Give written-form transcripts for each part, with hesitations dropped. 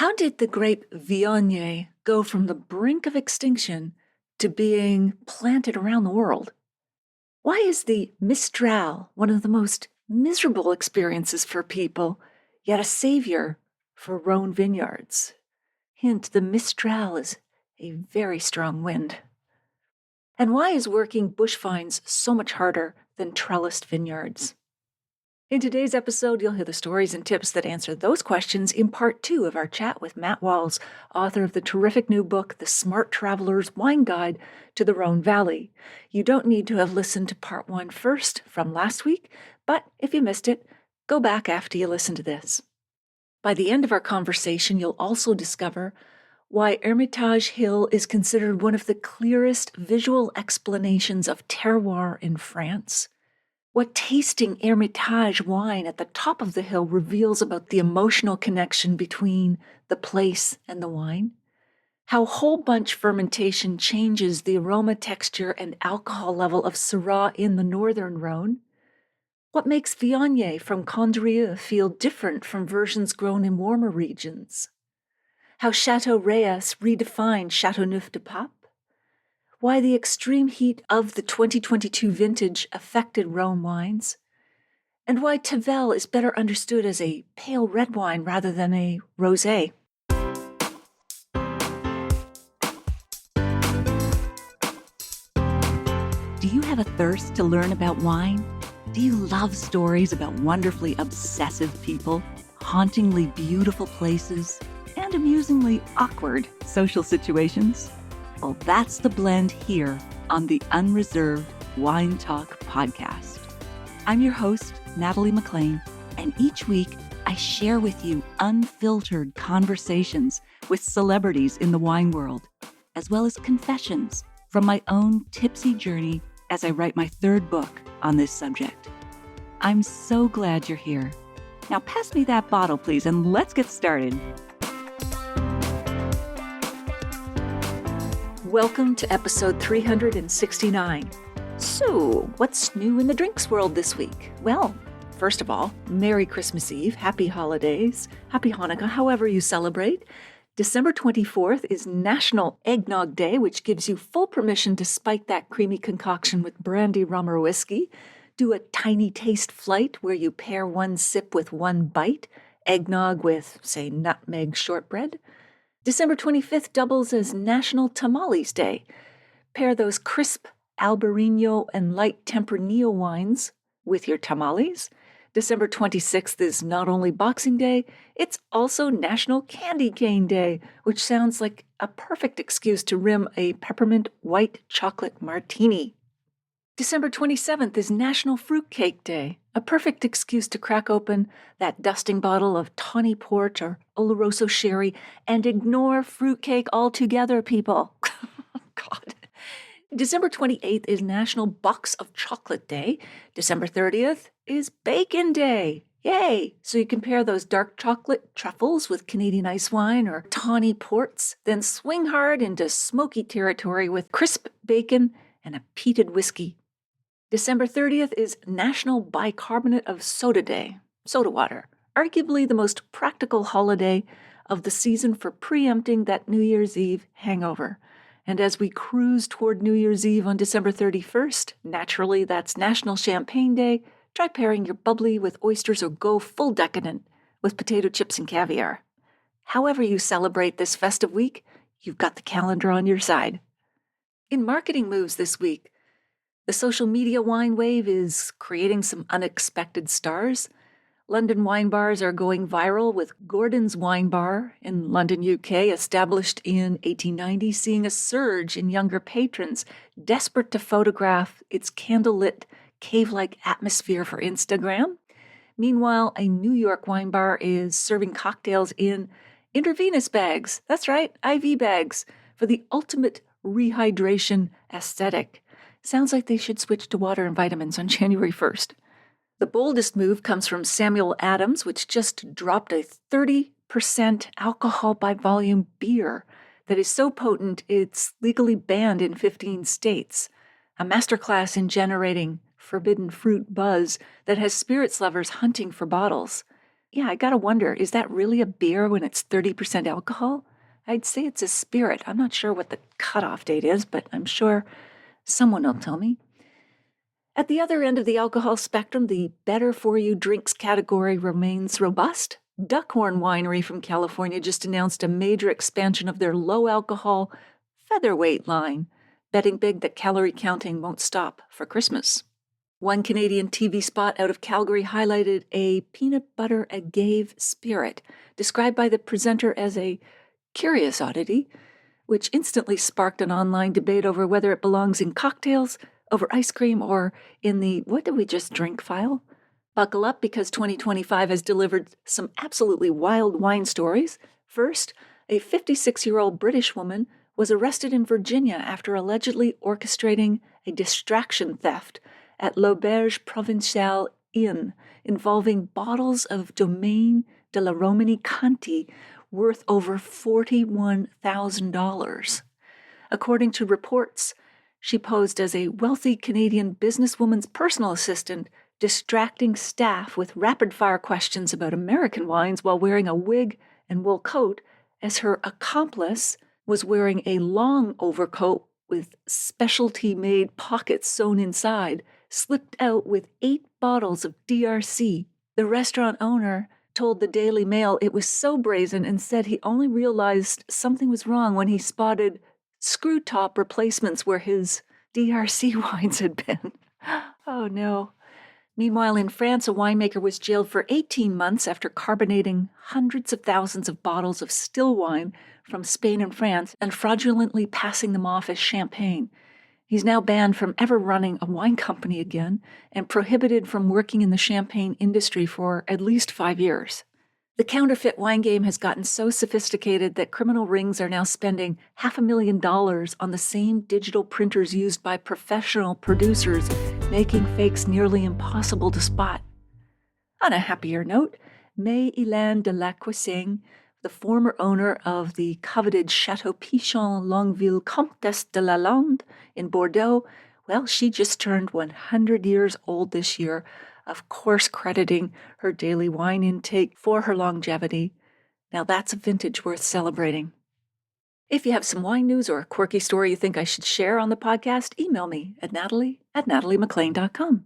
How did the grape Viognier go from the brink of extinction to being planted around the world? Why is the Mistral one of the most miserable experiences for people, yet a savior for Rhone vineyards? Hint, the Mistral is a very strong wind. And why is working bush vines so much harder than trellised vineyards? In today's episode, you'll hear the stories and tips that answer those questions in part 2 of our chat with Matt Walls, author of the terrific new book, The Smart Traveler's Wine Guide to the Rhone Valley. You don't need to have listened to part 1 first from last week, but if you missed it, go back after you listen to this. By the end of our conversation, you'll also discover why Hermitage Hill is considered one of the clearest visual explanations of terroir in France, what tasting Hermitage wine at the top of the hill reveals about the emotional connection between the place and the wine, how whole bunch fermentation changes the aroma, texture, and alcohol level of Syrah in the northern Rhône, what makes Viognier from Condrieu feel different from versions grown in warmer regions, how Chateau Reyes redefined Châteauneuf du Pape, why the extreme heat of the 2022 vintage affected Rhone wines, and why Tavel is better understood as a pale red wine rather than a rosé. Do you have a thirst to learn about wine? Do you love stories about wonderfully obsessive people, hauntingly beautiful places, and amusingly awkward social situations? Well, that's the blend here on the Unreserved Wine Talk podcast. I'm your host, Natalie McLean, and each week I share with you unfiltered conversations with celebrities in the wine world, as well as confessions from my own tipsy journey as I write my 3rd book on this subject. I'm so glad you're here. Now pass me that bottle, please, and let's get started. Welcome to episode 369. So, what's new in the drinks world this week? Well, first of all, Merry Christmas Eve, Happy Holidays, Happy Hanukkah, however you celebrate. December 24th is National Eggnog Day, which gives you full permission to spike that creamy concoction with brandy, rum, or whiskey. Do a tiny taste flight where you pair 1 sip with 1 bite, eggnog with, say, nutmeg shortbread. December 25th doubles as National Tamales Day. Pair those crisp Albarino and light Tempranillo wines with your tamales. December 26th is not only Boxing Day, it's also National Candy Cane Day, which sounds like a perfect excuse to rim a peppermint white chocolate martini. December 27th is National Fruitcake Day, a perfect excuse to crack open that dusting bottle of tawny port or Oloroso sherry and ignore fruitcake altogether, people. God. December 28th is National Box of Chocolate Day. December 30th is Bacon Day. Yay! So you can pair those dark chocolate truffles with Canadian ice wine or tawny ports, then swing hard into smoky territory with crisp bacon and a peated whiskey. December 30th is National Bicarbonate of Soda Day, soda water, arguably the most practical holiday of the season for preempting that New Year's Eve hangover. And as we cruise toward New Year's Eve on December 31st, naturally that's National Champagne Day. Try pairing your bubbly with oysters or go full decadent with potato chips and caviar. However you celebrate this festive week, you've got the calendar on your side. In marketing moves this week, the social media wine wave is creating some unexpected stars. London wine bars are going viral, with Gordon's Wine Bar in London, UK, established in 1890, seeing a surge in younger patrons desperate to photograph its candlelit, cave-like atmosphere for Instagram. Meanwhile, a New York wine bar is serving cocktails in intravenous bags. That's right, IV bags, for the ultimate rehydration aesthetic. Sounds like they should switch to water and vitamins on January 1st. The boldest move comes from Samuel Adams, which just dropped a 30% alcohol by volume beer that is so potent it's legally banned in 15 states. A masterclass in generating forbidden fruit buzz that has spirits lovers hunting for bottles. yeah, I gotta wonder, is that really a beer when it's 30% alcohol? I'd say it's a spirit. I'm not sure what the cutoff date is, but I'm sure someone will tell me. At the other end of the alcohol spectrum, the better-for-you drinks category remains robust. Duckhorn Winery from California just announced a major expansion of their low-alcohol featherweight line, betting big that calorie counting won't stop for Christmas. One Canadian TV spot out of Calgary highlighted a peanut butter agave spirit, described by the presenter as a curious oddity, which instantly sparked an online debate over whether it belongs in cocktails, over ice cream, or in the what did we just drink file. Buckle up because 2025 has delivered some absolutely wild wine stories. First, a 56-year-old British woman was arrested in Virginia after allegedly orchestrating a distraction theft at l'Auberge Provinciale Inn involving bottles of Domaine de la Romani Conti worth over $41,000. According to reports, she posed as a wealthy Canadian businesswoman's personal assistant, distracting staff with rapid-fire questions about American wines while wearing a wig and wool coat, as her accomplice was wearing a long overcoat with specialty-made pockets sewn inside, slipped out with 8 bottles of DRC. The restaurant owner told the Daily Mail it was so brazen and said he only realized something was wrong when he spotted screw-top replacements where his DRC wines had been. Oh, no. Meanwhile, in France, a winemaker was jailed for 18 months after carbonating hundreds of thousands of bottles of still wine from Spain and France and fraudulently passing them off as champagne. He's now banned from ever running a wine company again and prohibited from working in the champagne industry for at least 5 years. The counterfeit wine game has gotten so sophisticated that criminal rings are now spending $500,000 on the same digital printers used by professional producers, making fakes nearly impossible to spot. On a happier note, Marie-Hélène de la Cuisine, the former owner of the coveted Château Pichon Longueville Comtesse de Lalande in Bordeaux, well, she just turned 100 years old this year, of course crediting her daily wine intake for her longevity. Now that's a vintage worth celebrating. If you have some wine news or a quirky story you think I should share on the podcast, email me at natalie@nataliemclean.com.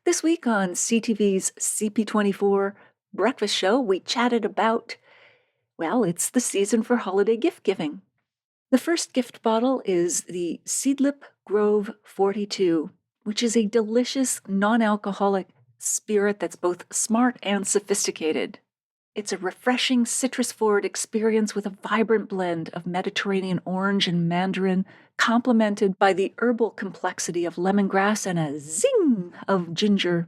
This week on CTV's CP24 Breakfast Show, we chatted about, well, it's the season for holiday gift giving. The first gift bottle is the Seedlip Grove 42, which is a delicious, non-alcoholic spirit that's both smart and sophisticated. It's a refreshing, citrus-forward experience with a vibrant blend of Mediterranean orange and mandarin, complemented by the herbal complexity of lemongrass and a zing of ginger.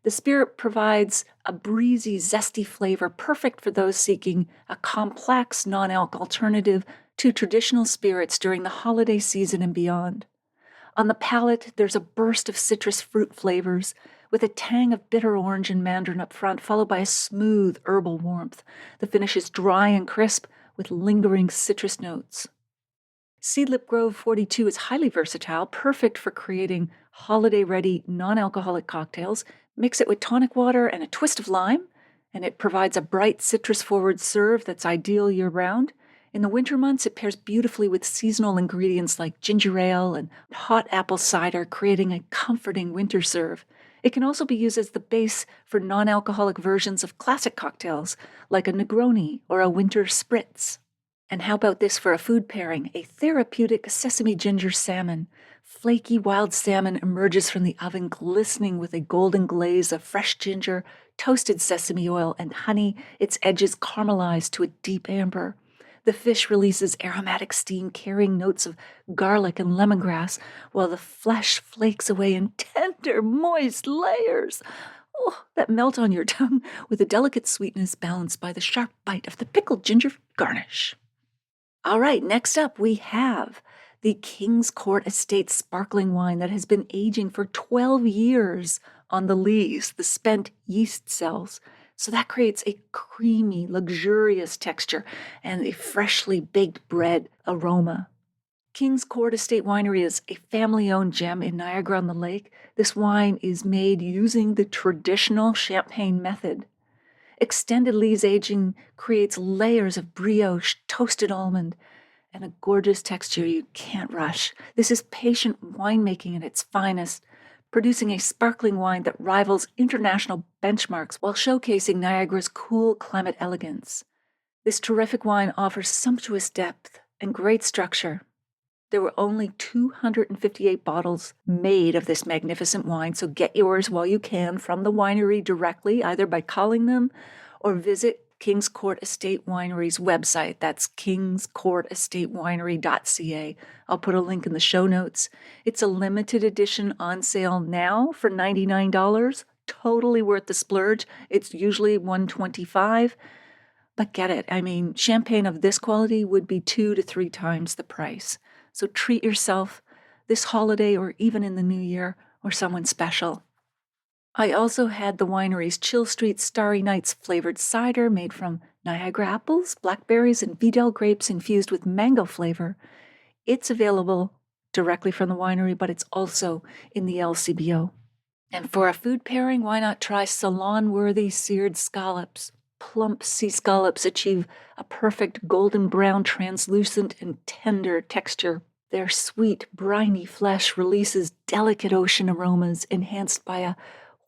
The spirit provides a breezy, zesty flavor perfect for those seeking a complex, non-alc alternative to traditional spirits during the holiday season and beyond. On the palate, there's a burst of citrus fruit flavors, with a tang of bitter orange and mandarin up front, followed by a smooth herbal warmth. The finish is dry and crisp, with lingering citrus notes. Seedlip Grove 42 is highly versatile, perfect for creating holiday-ready, non-alcoholic cocktails. Mix it with tonic water and a twist of lime, and it provides a bright, citrus-forward serve that's ideal year-round. In the winter months, it pairs beautifully with seasonal ingredients like ginger ale and hot apple cider, creating a comforting winter serve. It can also be used as the base for non-alcoholic versions of classic cocktails, like a Negroni or a winter spritz. And how about this for a food pairing? A therapeutic sesame ginger salmon. Flaky wild salmon emerges from the oven, glistening with a golden glaze of fresh ginger, toasted sesame oil, and honey, its edges caramelized to a deep amber. The fish releases aromatic steam carrying notes of garlic and lemongrass, while the flesh flakes away in tender, moist layers that melt on your tongue with a delicate sweetness balanced by the sharp bite of the pickled ginger garnish. All right, next up we have the King's Court Estate sparkling wine that has been aging for 12 years on the lees, the spent yeast cells. So that creates a creamy, luxurious texture and a freshly baked bread aroma. King's Court Estate Winery is a family-owned gem in Niagara-on-the-Lake. This wine is made using the traditional champagne method. Extended lees aging creates layers of brioche, toasted almond, and a gorgeous texture you can't rush. This is patient winemaking at its finest, producing a sparkling wine that rivals international benchmarks while showcasing Niagara's cool climate elegance. This terrific wine offers sumptuous depth and great structure. There were only 258 bottles made of this magnificent wine, so get yours while you can from the winery directly, either by calling them or visit Kings Court Estate Winery's website. That's kingscourtestatewinery.ca. I'll put a link in the show notes. It's a limited edition on sale now for $99. Totally worth the splurge. It's usually $125. But get it. I mean, champagne of this quality would be 2 to 3 times the price. So treat yourself this holiday or even in the new year or someone special. I also had the winery's Chill Street Starry Nights flavored cider made from Niagara apples, blackberries, and Vidal grapes infused with mango flavor. It's available directly from the winery, but it's also in the LCBO. And for a food pairing, why not try salon-worthy seared scallops? Plump sea scallops achieve a perfect golden brown, translucent, and tender texture. Their sweet, briny flesh releases delicate ocean aromas enhanced by a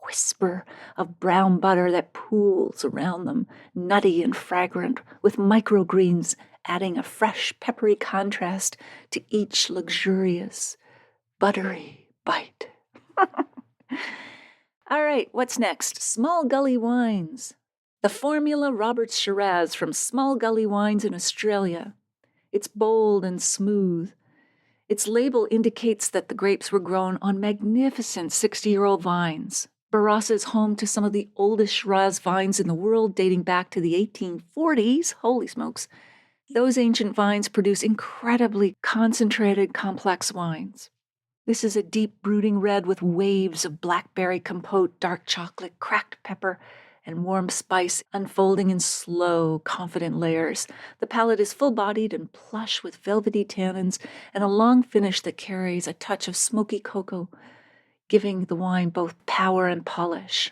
whisper of brown butter that pools around them, nutty and fragrant, with microgreens adding a fresh, peppery contrast to each luxurious, buttery bite. All right, what's next? Small Gully Wines. The Formula Roberts Shiraz from Small Gully Wines in Australia. It's bold and smooth. Its label indicates that the grapes were grown on magnificent 60-year-old vines. Barossa is home to some of the oldest Shiraz vines in the world, dating back to the 1840s. Holy smokes. Those ancient vines produce incredibly concentrated, complex wines. This is a deep brooding red with waves of blackberry compote, dark chocolate, cracked pepper, and warm spice unfolding in slow, confident layers. The palate is full-bodied and plush with velvety tannins and a long finish that carries a touch of smoky cocoa, giving the wine both power and polish.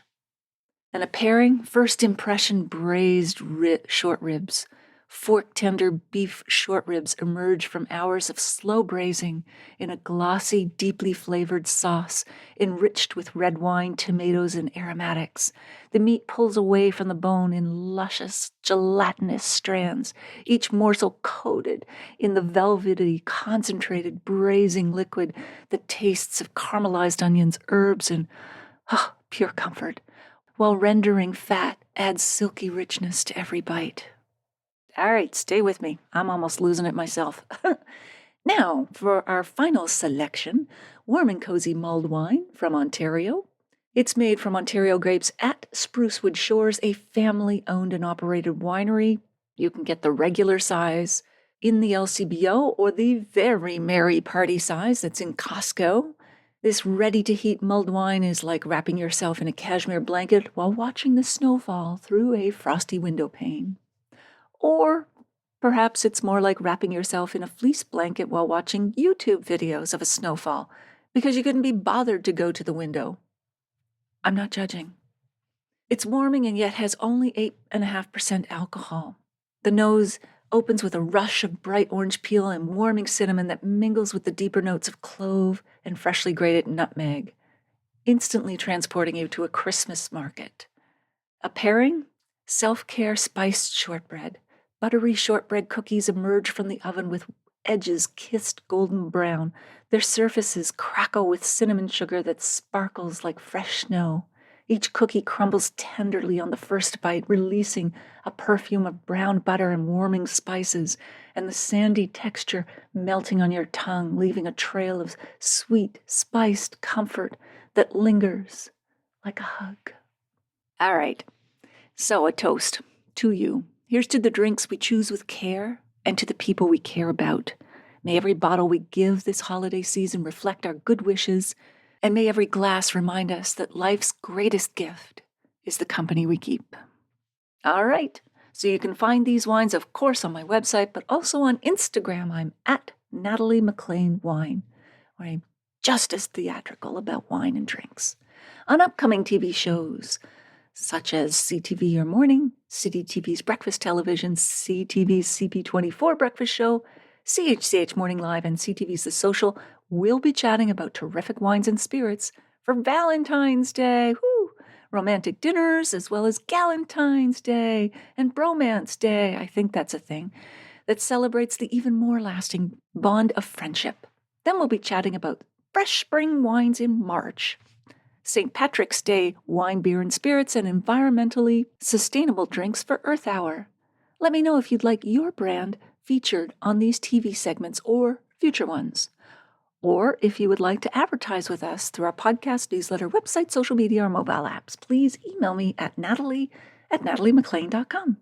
And a pairing, first impression braised short ribs. Fork-tender beef short ribs emerge from hours of slow braising in a glossy, deeply flavored sauce, enriched with red wine, tomatoes, and aromatics. The meat pulls away from the bone in luscious, gelatinous strands, each morsel coated in the velvety, concentrated, braising liquid that tastes of caramelized onions, herbs, and pure comfort, while rendering fat adds silky richness to every bite. All right, stay with me. I'm almost losing it myself. Now, for our final selection, warm and cozy mulled wine from Ontario. It's made from Ontario grapes at Sprucewood Shores, a family-owned and operated winery. You can get the regular size in the LCBO or the very merry party size that's in Costco. This ready-to-heat mulled wine is like wrapping yourself in a cashmere blanket while watching the snow fall through a frosty window pane. Or perhaps it's more like wrapping yourself in a fleece blanket while watching YouTube videos of a snowfall because you couldn't be bothered to go to the window. I'm not judging. It's warming and yet has only 8.5% alcohol. The nose opens with a rush of bright orange peel and warming cinnamon that mingles with the deeper notes of clove and freshly grated nutmeg, instantly transporting you to a Christmas market. A pairing? Self-care spiced shortbread. Buttery shortbread cookies emerge from the oven with edges kissed golden brown. Their surfaces crackle with cinnamon sugar that sparkles like fresh snow. Each cookie crumbles tenderly on the first bite, releasing a perfume of brown butter and warming spices, and the sandy texture melting on your tongue, leaving a trail of sweet, spiced comfort that lingers like a hug. All right, so a toast to you. Here's to the drinks we choose with care and to the people we care about. May every bottle we give this holiday season reflect our good wishes, and may every glass remind us that life's greatest gift is the company we keep. All right, so you can find these wines, of course, on my website, but also on Instagram. I'm at Natalie McLean Wine, where I'm just as theatrical about wine and drinks. On upcoming TV shows, such as CTV Your Morning, City TV's Breakfast Television, CTV's CP24 Breakfast Show, CHCH Morning Live, and CTV's The Social, we'll be chatting about terrific wines and spirits for Valentine's Day. Woo! Romantic dinners, as well as Galentine's Day and Bromance Day. I think that's a thing that celebrates the even more lasting bond of friendship. Then we'll be chatting about fresh spring wines in March, St. Patrick's Day wine, beer, and spirits, and environmentally sustainable drinks for Earth Hour. Let me know if you'd like your brand featured on these TV segments or future ones, or if you would like to advertise with us through our podcast, newsletter, website, social media, or mobile apps. Please email me at natalie@nataliemclean.com.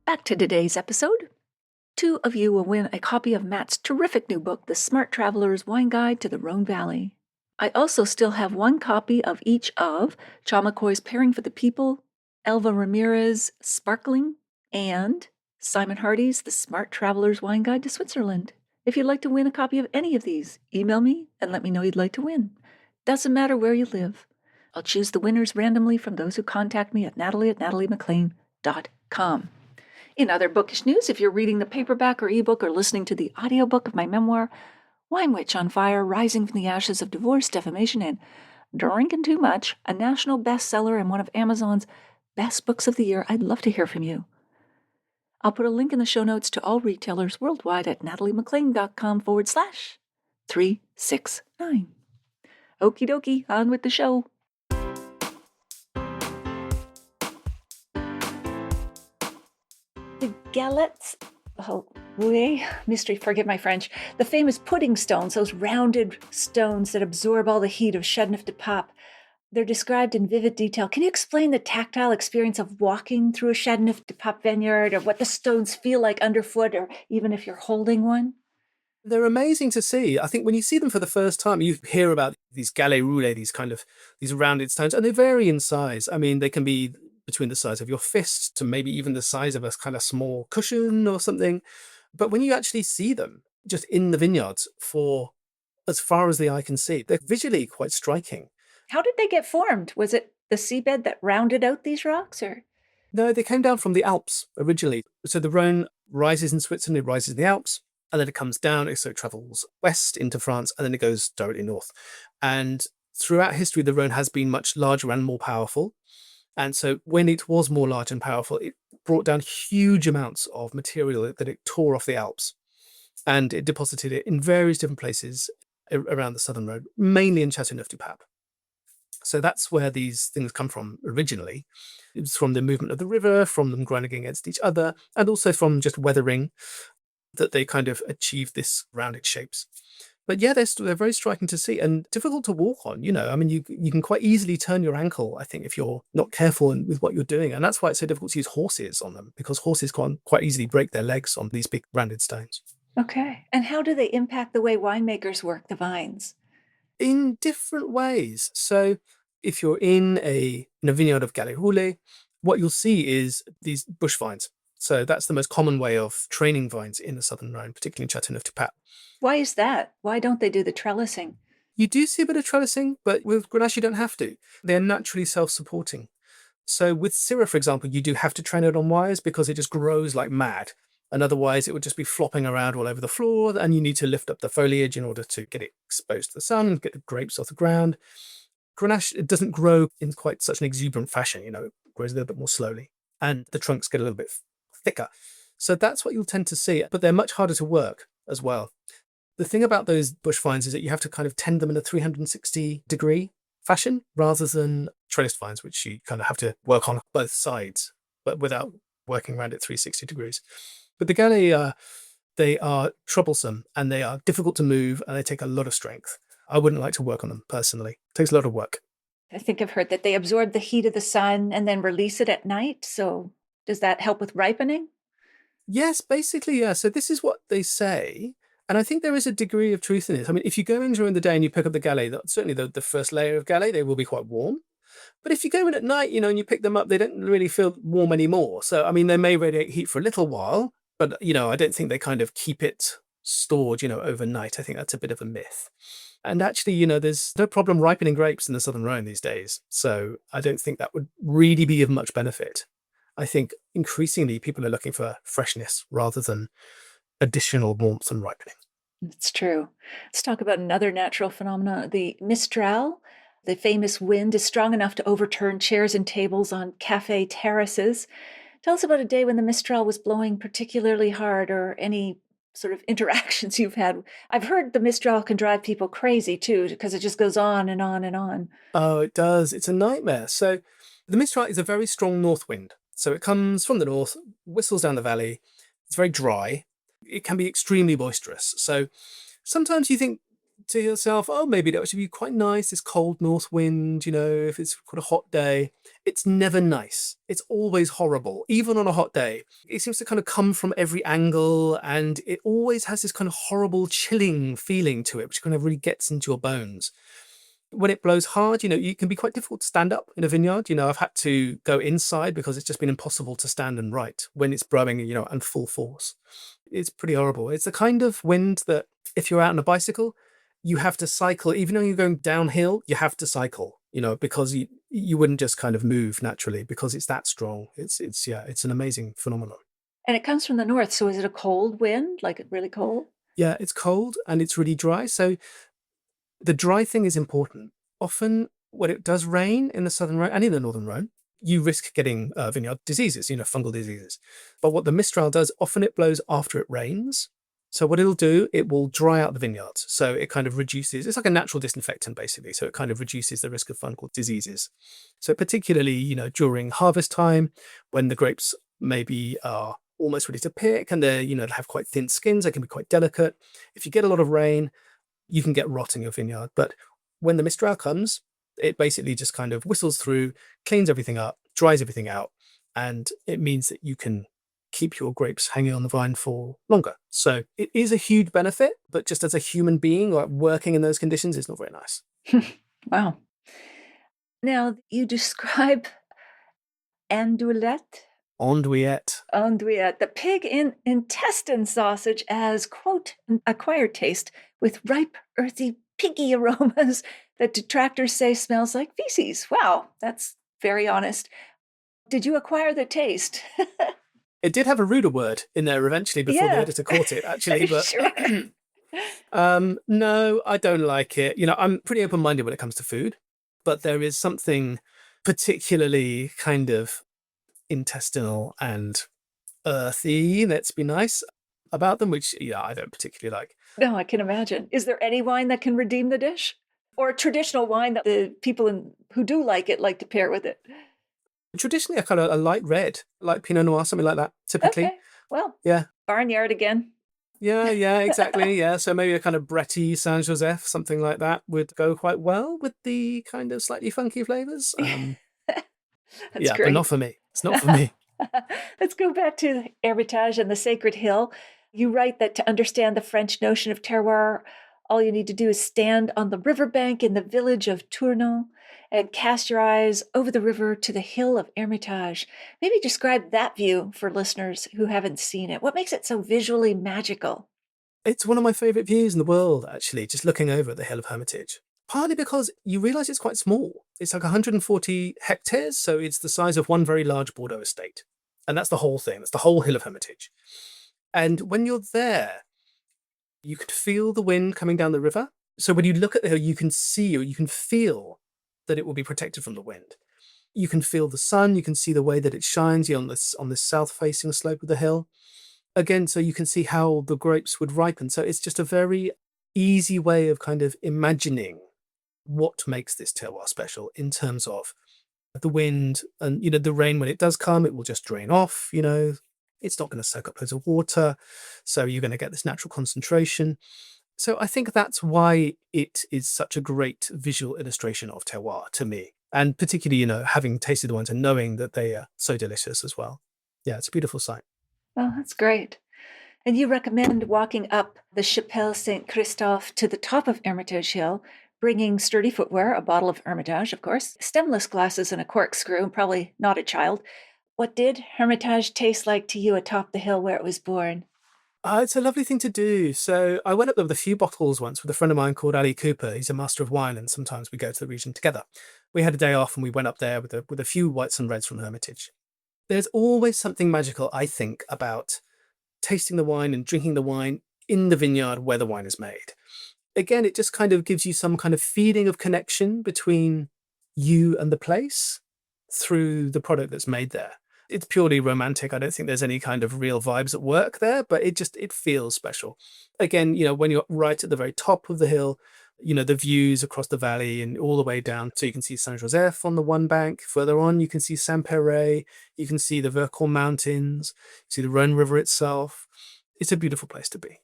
Back to today's episode. 2 of you will win a copy of Matt's terrific new book, The Smart Traveler's Wine Guide to the Rhone Valley. I also still have 1 copy of each of Sean McCoy's Pairing for the People, Elva Ramirez's Sparkling, and Simon Hardy's The Smart Traveler's Wine Guide to Switzerland. If you'd like to win a copy of any of these, email me and let me know you'd like to win. Doesn't matter where you live. I'll choose the winners randomly from those who contact me at natalie@nataliemclean.com. In other bookish news, if you're reading the paperback or ebook or listening to the audiobook of my memoir, Wine Witch on Fire, Rising from the Ashes of Divorce, Defamation, and Drinking Too Much, a national bestseller and one of Amazon's best books of the year, I'd love to hear from you. I'll put a link in the show notes to all retailers worldwide at nataliemclean.com/369. Okie dokie, on with the show. The galets, mystery, forgive my French, the famous pudding stones, those rounded stones that absorb all the heat of Châteauneuf du Pape. They're described in vivid detail. Can you explain the tactile experience of walking through a Châteauneuf du Pape vineyard, or what the stones feel like underfoot, or even if you're holding one? They're amazing to see. I think when you see them for the first time, you hear about these galets roulés, these rounded stones, and they vary in size. I mean, they can be between the size of your fist to maybe even the size of a kind of small cushion or something. But when you actually see them just in the vineyards for as far as the eye can see, they're visually quite striking. How did they get formed? Was it the seabed that rounded out these rocks, or? No, they came down from the Alps originally. So the Rhone rises in Switzerland, it rises in the Alps, and then it comes down, so it travels west into France, and then it goes directly north. And throughout history, the Rhone has been much larger and more powerful. And so when it was more large and powerful, it brought down huge amounts of material that it tore off the Alps. And it deposited it in various different places around the southern Rhone, mainly in Châteauneuf du Pape. So that's where these things come from originally. It was from the movement of the river, from them grinding against each other, and also from just weathering that they kind of achieved this rounded shapes. But yeah, they're very striking to see and difficult to walk on. I mean, you can quite easily turn your ankle, I think, if you're not careful with what you're doing. And that's why it's so difficult to use horses on them, because horses can quite easily break their legs on these big rounded stones. Okay. And how do they impact the way winemakers work the vines? In different ways. So if you're in a vineyard of galets roulés, what you'll see is these bush vines. So that's the most common way of training vines in the southern Rhone, particularly in Châteauneuf du Pape. Why is that? Why don't they do the trellising? You do see a bit of trellising, but with Grenache, you don't have to. They're naturally self-supporting. So with Syrah, for example, you do have to train it on wires because it just grows like mad. And otherwise, it would just be flopping around all over the floor, and you need to lift up the foliage in order to get it exposed to the sun, get the grapes off the ground. Grenache, it doesn't grow in quite such an exuberant fashion. It grows a little bit more slowly, and the trunks get a little bit thicker. So that's what you'll tend to see, but they're much harder to work as well. The thing about those bush vines is that you have to kind of tend them in a 360-degree fashion rather than trellised vines, which you kind of have to work on both sides, but without working around it 360 degrees. But the galets, they are troublesome and they are difficult to move and they take a lot of strength. I wouldn't like to work on them personally. It takes a lot of work. I think I've heard that they absorb the heat of the sun and then release it at night. So does that help with ripening? Yes, basically, yeah. So this is what they say. And I think there is a degree of truth in it. I mean, if you go in during the day and you pick up the galet, certainly the first layer of galet, they will be quite warm. But if you go in at night, and you pick them up, they don't really feel warm anymore. So, I mean, they may radiate heat for a little while, but, I don't think they kind of keep it stored, overnight. I think that's a bit of a myth. And actually, there's no problem ripening grapes in the Southern Rhone these days. So I don't think that would really be of much benefit. I think increasingly people are looking for freshness rather than additional warmth and ripening. It's true. Let's talk about another natural phenomenon. The Mistral, the famous wind, is strong enough to overturn chairs and tables on cafe terraces. Tell us about a day when the Mistral was blowing particularly hard, or any sort of interactions you've had. I've heard the Mistral can drive people crazy too, because it just goes on and on and on. Oh, it does. It's a nightmare. So the Mistral is a very strong north wind. So it comes from the north, whistles down the valley. It's very dry. It can be extremely boisterous. So sometimes you think to yourself, oh, maybe that would be quite nice, this cold north wind, if it's quite a hot day. It's never nice. It's always horrible, even on a hot day. It seems to kind of come from every angle, and it always has this kind of horrible chilling feeling to it, which kind of really gets into your bones. When it blows hard, you can be quite difficult to stand up in a vineyard. I've had to go inside because it's just been impossible to stand and write when it's blowing, and full force. It's pretty horrible. It's the kind of wind that if you're out on a bicycle, you have to cycle. Even though you're going downhill, you have to cycle, because you wouldn't just kind of move naturally because it's that strong. It's an amazing phenomenon. And it comes from the north. So is it a cold wind, like really cold? Yeah, it's cold and it's really dry. So the dry thing is important. Often when it does rain in the Southern Rhone and in the Northern Rhone, you risk getting vineyard diseases, fungal diseases. But what the Mistral does, often it blows after it rains. So what it'll do, it will dry out the vineyards. So it kind of reduces, it's like a natural disinfectant basically. So it kind of reduces the risk of fungal diseases. So particularly, during harvest time, when the grapes maybe are almost ready to pick and they have quite thin skins, they can be quite delicate. If you get a lot of rain, you can get rot in your vineyard. But when the Mistral comes, it basically just kind of whistles through, cleans everything up, dries everything out. And it means that you can keep your grapes hanging on the vine for longer. So it is a huge benefit, but just as a human being, like working in those conditions, is not very nice. Wow. Now, you describe andouillette, the pig in intestine sausage, as, quote, an acquired taste with ripe, earthy, piggy aromas that detractors say smells like feces. Wow, that's very honest. Did you acquire the taste? It did have a ruder word in there eventually before the editor caught it, actually. But Sure. No, I don't like it. I'm pretty open-minded when it comes to food, but there is something particularly kind of intestinal and earthy, let's be nice, about them, which I don't particularly like. No, I can imagine. Is there any wine that can redeem the dish? Or a traditional wine that the people who do like it like to pair with it? Traditionally, I kind of a light red, like Pinot Noir, something like that, typically. Okay, well, Yeah. Barnyard again. Yeah, exactly. Yeah, so maybe a kind of Bretty Saint Joseph, something like that, would go quite well with the kind of slightly funky flavors. That's yeah, great. But not for me. It's not for me. Let's go back to Hermitage and the Sacred Hill. You write that to understand the French notion of terroir, all you need to do is stand on the riverbank in the village of Tournon and cast your eyes over the river to the hill of Hermitage. Maybe describe that view for listeners who haven't seen it. What makes it so visually magical? It's one of my favorite views in the world, actually, just looking over at the hill of Hermitage. Partly because you realize it's quite small. It's like 140 hectares, so it's the size of one very large Bordeaux estate. And that's the whole thing. That's the whole hill of Hermitage. And when you're there, you can feel the wind coming down the river. So when you look at the hill, you can see or you can feel that it will be protected from the wind. You can feel the sun. You can see the way that it shines on this south-facing slope of the hill. Again, so you can see how the grapes would ripen. So it's just a very easy way of kind of imagining what makes this terroir special in terms of the wind and, the rain. When it does come, it will just drain off, it's not going to soak up loads of water. So you're going to get this natural concentration. So I think that's why it is such a great visual illustration of terroir to me. And particularly, having tasted the wines and knowing that they are so delicious as well. Yeah, it's a beautiful sight. Oh, that's great. And you recommend walking up the Chapelle Saint Christophe to the top of Hermitage Hill, bringing sturdy footwear, a bottle of Hermitage, of course, stemless glasses and a corkscrew, and probably not a child. What did Hermitage taste like to you atop the hill where it was born? It's a lovely thing to do. So I went up there with a few bottles once with a friend of mine called Ali Cooper. He's a master of wine, and sometimes we go to the region together. We had a day off and we went up there with a few whites and reds from Hermitage. There's always something magical, I think, about tasting the wine and drinking the wine in the vineyard where the wine is made. Again, it just kind of gives you some kind of feeling of connection between you and the place through the product that's made there. It's purely romantic. I don't think there's any kind of real vibes at work there, but it feels special. Again, when you're right at the very top of the hill, the views across the valley and all the way down. So you can see Saint Joseph on the one bank. Further on, you can see Saint-Péray. You can see the Vercors Mountains. You see the Rhone River itself. It's a beautiful place to be.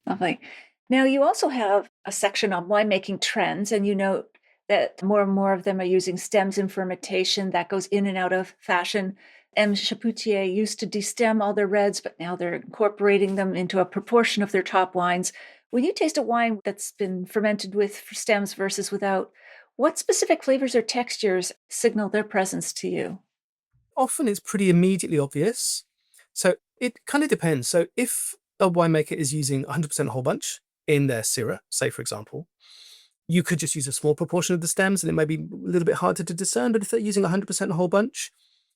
Lovely. Now, you also have a section on winemaking trends, and you note that more and more of them are using stems in fermentation. That goes in and out of fashion. M. Chapoutier used to destem all their reds, but now they're incorporating them into a proportion of their top wines. When you taste a wine that's been fermented with stems versus without, what specific flavors or textures signal their presence to you? Often it's pretty immediately obvious. So it kind of depends. So if a winemaker is using 100% whole bunch in their Syrah, say for example, you could just use a small proportion of the stems and it may be a little bit harder to discern. But if they're using 100% whole bunch,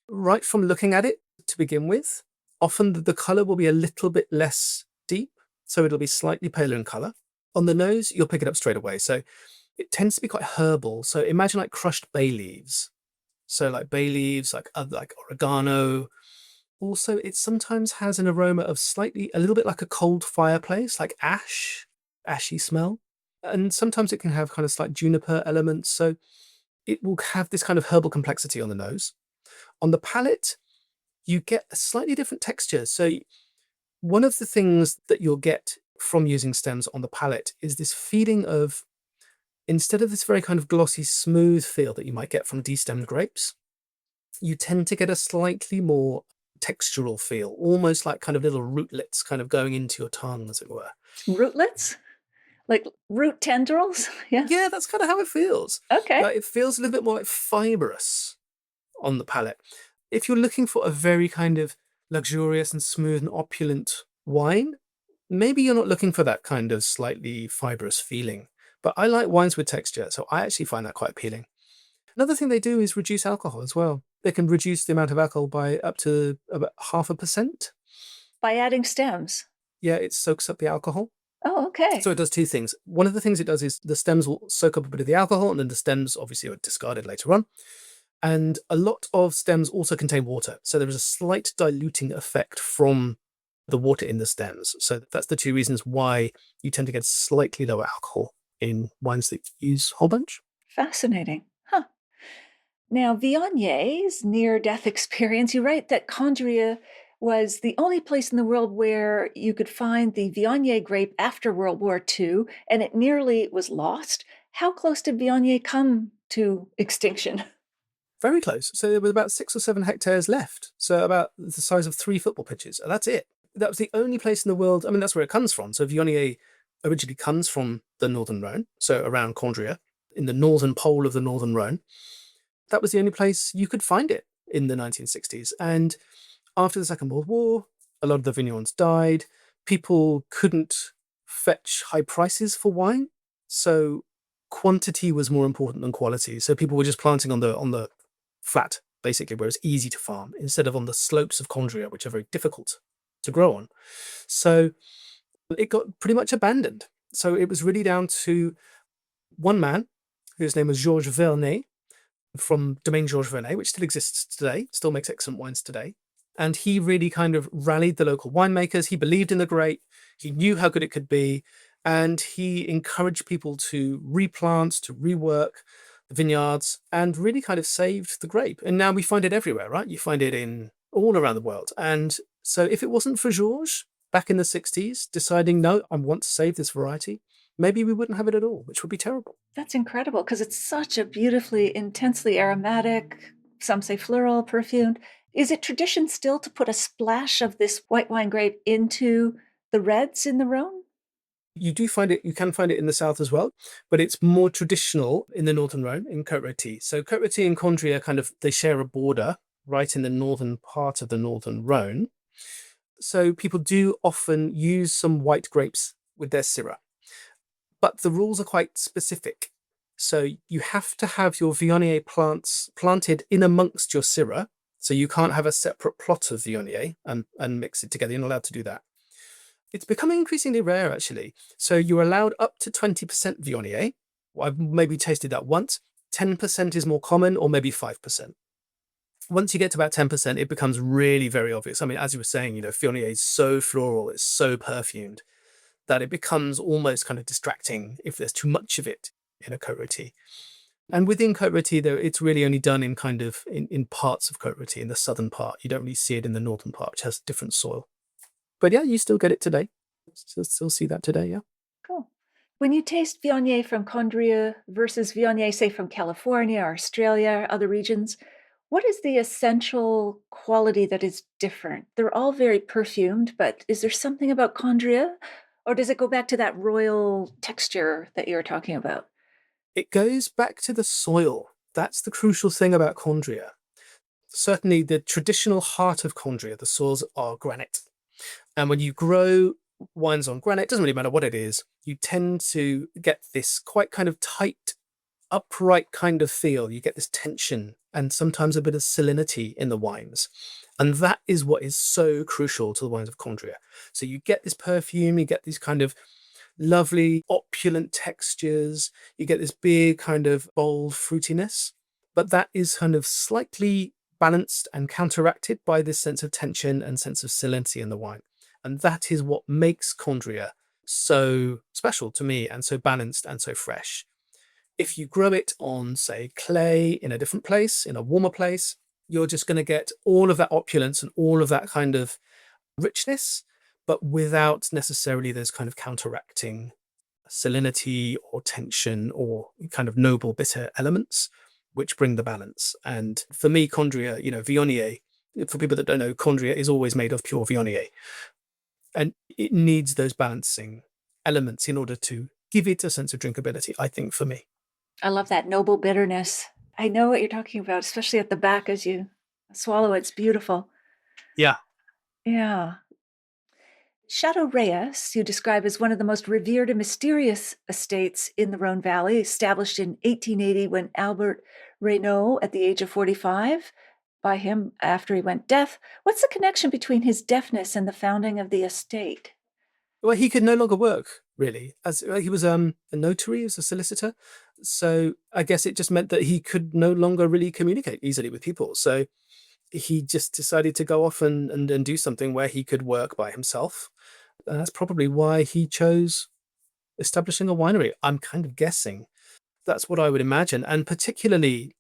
right from looking at it to begin with, often the color will be a little bit less deep. So it'll be slightly paler in color. On the nose, you'll pick it up straight away. So it tends to be quite herbal. So imagine like crushed bay leaves. So like bay leaves, like oregano. Also, it sometimes has an aroma of a little bit like a cold fireplace, like ashy smell. And sometimes it can have kind of slight juniper elements. So it will have this kind of herbal complexity on the nose. On the palate, you get a slightly different texture. So one of the things that you'll get from using stems on the palate is this feeling of, instead of this very kind of glossy, smooth feel that you might get from destemmed grapes, you tend to get a slightly more textural feel, almost like kind of little rootlets kind of going into your tongue, as it were. Rootlets? Like root tendrils? Yeah. Yeah, that's kind of how it feels. Okay. Like, it feels a little bit more like fibrous on the palate. If you're looking for a very kind of luxurious and smooth and opulent wine, maybe you're not looking for that kind of slightly fibrous feeling. But I like wines with texture, so I actually find that quite appealing. Another thing they do is reduce alcohol as well. They can reduce the amount of alcohol by up to about 0.5%. By adding stems. Yeah, it soaks up the alcohol. Oh, okay. So it does two things. One of the things it does is the stems will soak up a bit of the alcohol, and then the stems obviously are discarded later on. And a lot of stems also contain water. So there is a slight diluting effect from the water in the stems. So that's the two reasons why you tend to get slightly lower alcohol in wines that use whole bunch. Fascinating. Huh. Now, Viognier's near-death experience, you write that Condrieu was the only place in the world where you could find the Viognier grape after World War II, and it nearly was lost. How close did Viognier come to extinction? Very close. So there was about 6 or 7 hectares left. So about the size of 3 football pitches. And that's it. That was the only place in the world. I mean, that's where it comes from. So Viognier originally comes from the Northern Rhone, so around Condrieu, in the northern pole of the Northern Rhone. That was the only place you could find it in the 1960s. And after the Second World War, a lot of the vignerons died. People couldn't fetch high prices for wine. So quantity was more important than quality. So people were just planting on the flat, basically, where it's easy to farm, instead of on the slopes of Condrieu, which are very difficult to grow on. So it got pretty much abandoned. So it was really down to one man, whose name was Georges Vernet, from Domaine Georges Vernet, which still exists today, still makes excellent wines today. And he really kind of rallied the local winemakers. He believed in the grape. He knew how good it could be. And he encouraged people to replant, to rework the vineyards, and really kind of saved the grape. And now we find it everywhere, right? You find it in all around the world. And so if it wasn't for Georges back in the 60s deciding, no, I want to save this variety, maybe we wouldn't have it at all, which would be terrible. That's incredible, because it's such a beautifully, intensely aromatic, some say floral, perfumed. Is it tradition still to put a splash of this white wine grape into the reds in the Rhone? You do find it, you can find it in the south as well, but it's more traditional in the Northern Rhone, in Côte-Rôtie. So Côte-Rôtie and Condrieu they share a border right in the northern part of the Northern Rhone. So people do often use some white grapes with their Syrah, but the rules are quite specific. So you have to have your Viognier plants planted in amongst your Syrah. So you can't have a separate plot of Viognier and mix it together. You're not allowed to do that. It's becoming increasingly rare, actually. So you're allowed up to 20% Viognier. Well, I've maybe tasted that once. 10% is more common, or maybe 5%. Once you get to about 10%, it becomes really very obvious. I mean, as you were saying, Viognier is so floral, it's so perfumed, that it becomes almost kind of distracting if there's too much of it in a Côte Rôtie. And within Côte Rôtie, though, it's really only done in kind of in parts of Côte Rôtie, in the southern part. You don't really see it in the northern part, which has different soil. But yeah, you still get it today. Still see that today, yeah. Cool. When you taste Viognier from Condrieu versus Viognier, say, from California, or Australia, or other regions, what is the essential quality that is different? They're all very perfumed, but is there something about Condrieu? Or does it go back to that royal texture that you were talking about? It goes back to the soil. That's the crucial thing about Condrieu. Certainly, the traditional heart of Condrieu, the soils are granite. And when you grow wines on granite, it doesn't really matter what it is, you tend to get this quite kind of tight, upright kind of feel. You get this tension and sometimes a bit of salinity in the wines. And that is what is so crucial to the wines of Condrieu. So you get this perfume, you get these kind of lovely, opulent textures, you get this big kind of bold fruitiness, but that is kind of slightly balanced and counteracted by this sense of tension and sense of salinity in the wine. And that is what makes Condrieu so special to me and so balanced and so fresh. If you grow it on, say, clay in a different place, in a warmer place, you're just going to get all of that opulence and all of that kind of richness, but without necessarily those kind of counteracting salinity or tension or kind of noble bitter elements, which bring the balance. And for me, Condrieu, Viognier, for people that don't know, Condrieu is always made of pure Viognier. And it needs those balancing elements in order to give it a sense of drinkability, I think, for me. I love that noble bitterness. I know what you're talking about, especially at the back as you swallow it. It's beautiful. Yeah. Yeah. Chateau Reyes, you describe as one of the most revered and mysterious estates in the Rhone Valley, established in 1880 when Albert Reynaud, at the age of 45, by him after he went deaf. What's the connection between his deafness and the founding of the estate? Well, he could no longer work, really, as he was a notary, he was a solicitor. So I guess it just meant that he could no longer really communicate easily with people. So he just decided to go off and do something where he could work by himself. And that's probably why he chose establishing a winery. I'm kind of guessing. That's what I would imagine. And particularly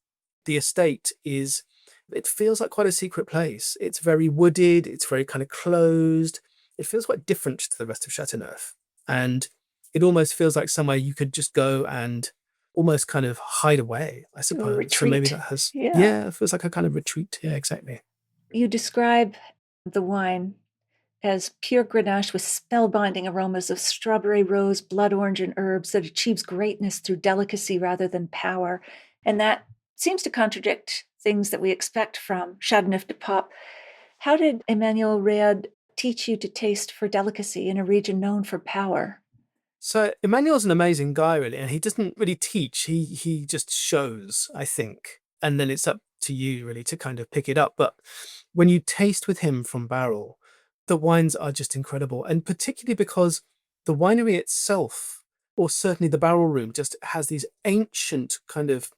the estate it feels like quite a secret place. It's very wooded. It's very kind of closed. It feels quite different to the rest of Châteauneuf. And it almost feels like somewhere you could just go and almost kind of hide away, I suppose. Retreat. So maybe that has, it feels like a kind of retreat. Yeah, exactly. You describe the wine as pure Grenache with spellbinding aromas of strawberry, rose, blood orange, and herbs that achieves greatness through delicacy rather than power. And that seems to contradict things that we expect from Châteauneuf du Pape. How did Emmanuel Reynaud teach you to taste for delicacy in a region known for power? So Emmanuel's an amazing guy, really, and he doesn't really teach. He just shows, I think. And then it's up to you, really, to kind of pick it up. But when you taste with him from barrel, the wines are just incredible. And particularly because the winery itself, or certainly the barrel room, just has these ancient kind of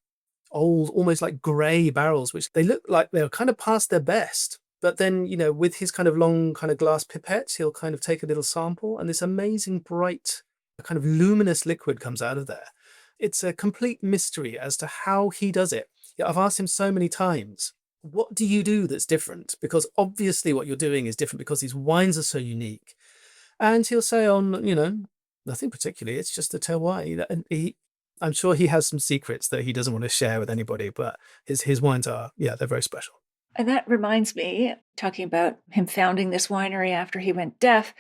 old, almost like grey barrels, which they look like they're kind of past their best. But then, with his kind of long kind of glass pipettes, he'll kind of take a little sample and this amazing bright kind of luminous liquid comes out of there. It's a complete mystery as to how he does it. I've asked him so many times, what do you do that's different? Because obviously what you're doing is different because these wines are so unique. And he'll say nothing particularly. It's just the terroir. And I'm sure he has some secrets that he doesn't want to share with anybody, but his wines are, they're very special. And that reminds me, talking about him founding this winery after he went deaf,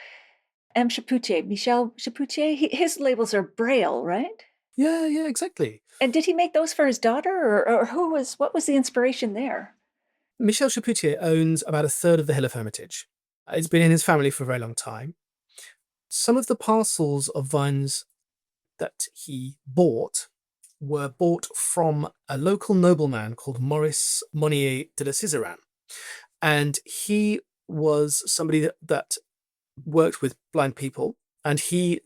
Michel Chapoutier, his labels are Braille, right? Yeah, exactly. And did he make those for his daughter, or what was the inspiration there? Michel Chapoutier owns about a third of the Hill of Hermitage. It's been in his family for a very long time. Some of the parcels of vines that he bought were bought from a local nobleman called Maurice Monnier de la Sizeran. And he was somebody that worked with blind people, and he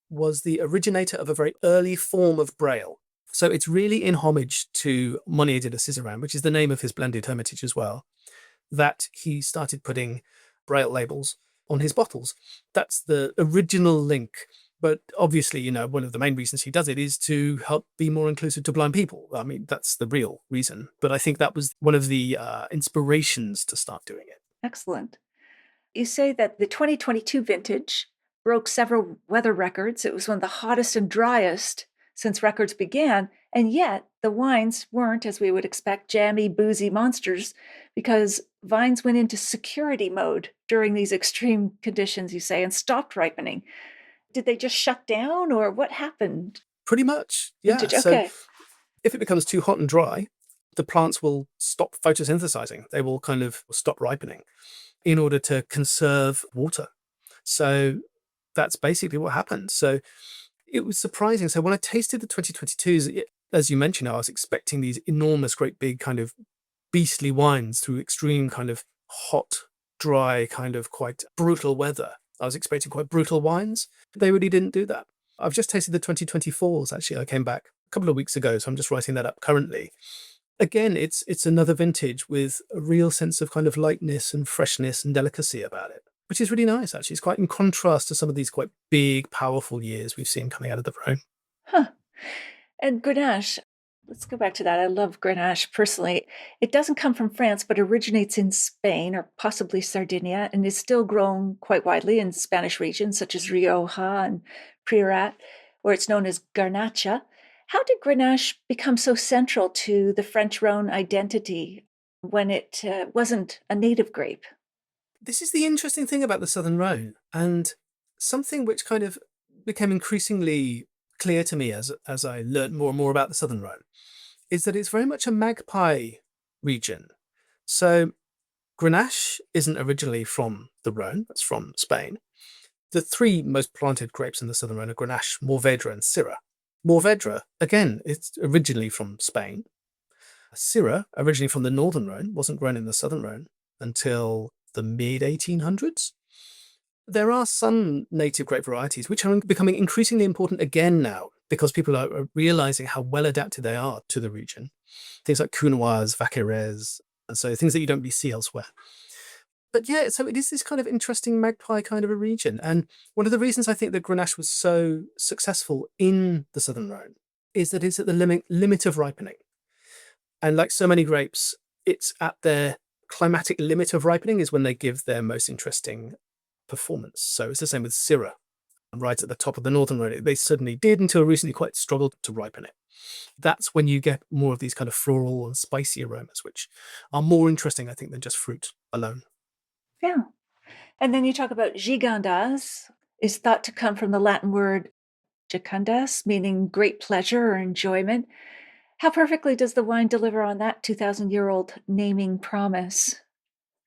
was the originator of a very early form of Braille. So it's really in homage to Monnier de la Sizeran, which is the name of his blended hermitage as well, that he started putting Braille labels on his bottles. That's the original link. But obviously, one of the main reasons he does it is to help be more inclusive to blind people. I mean, that's the real reason. But I think that was one of the inspirations to start doing it. Excellent. You say that the 2022 vintage broke several weather records. It was one of the hottest and driest since records began. And yet the wines weren't, as we would expect, jammy, boozy monsters, because vines went into security mode during these extreme conditions, you say, and stopped ripening. Did they just shut down, or what happened? Pretty much, yeah. Okay. So if it becomes too hot and dry, the plants will stop photosynthesizing. They will kind of stop ripening in order to conserve water. So that's basically what happened. So it was surprising. So when I tasted the 2022s, as you mentioned, I was expecting these enormous, great big kind of beastly wines through extreme kind of hot, dry, kind of quite brutal weather. I was expecting quite brutal wines. They really didn't do that. I've just tasted the 2024s, actually. I came back a couple of weeks ago, so I'm just writing that up currently. Again, it's another vintage with a real sense of kind of lightness and freshness and delicacy about it, which is really nice, actually. It's quite in contrast to some of these quite big, powerful years we've seen coming out of the Rhone. Huh. And Grenache, let's go back to that. I love Grenache personally. It doesn't come from France, but originates in Spain or possibly Sardinia, and is still grown quite widely in Spanish regions such as Rioja and Priorat, where it's known as Garnacha. How did Grenache become so central to the French Rhone identity when it wasn't a native grape? This is the interesting thing about the Southern Rhone, and something which kind of became increasingly clear to me as I learned more and more about the Southern Rhone, is that it's very much a magpie region. So Grenache isn't originally from the Rhone, it's from Spain. The three most planted grapes in the Southern Rhone are Grenache, Mourvèdre, and Syrah. Mourvèdre, again, it's originally from Spain. Syrah, originally from the Northern Rhone, wasn't grown in the Southern Rhone until the mid-1800s. There are some native grape varieties which are becoming increasingly important again now, because people are realizing how well adapted they are to the region. Things like Cunoise, Vaquerez, and so things that you don't really see elsewhere. But yeah, so it is this kind of interesting magpie kind of a region. And one of the reasons I think that Grenache was so successful in the Southern Rhone is that it's at the limit of ripening. And like so many grapes, it's at their climatic limit of ripening is when they give their most interesting performance. So it's the same with Syrah, right at the top of the Northern Rhone. They certainly did until recently quite struggled to ripen it. That's when you get more of these kind of floral and spicy aromas, which are more interesting, I think, than just fruit alone. Yeah. And then you talk about gigondas, is thought to come from the Latin word jucundas, meaning great pleasure or enjoyment. How perfectly does the wine deliver on that 2,000-year-old naming promise?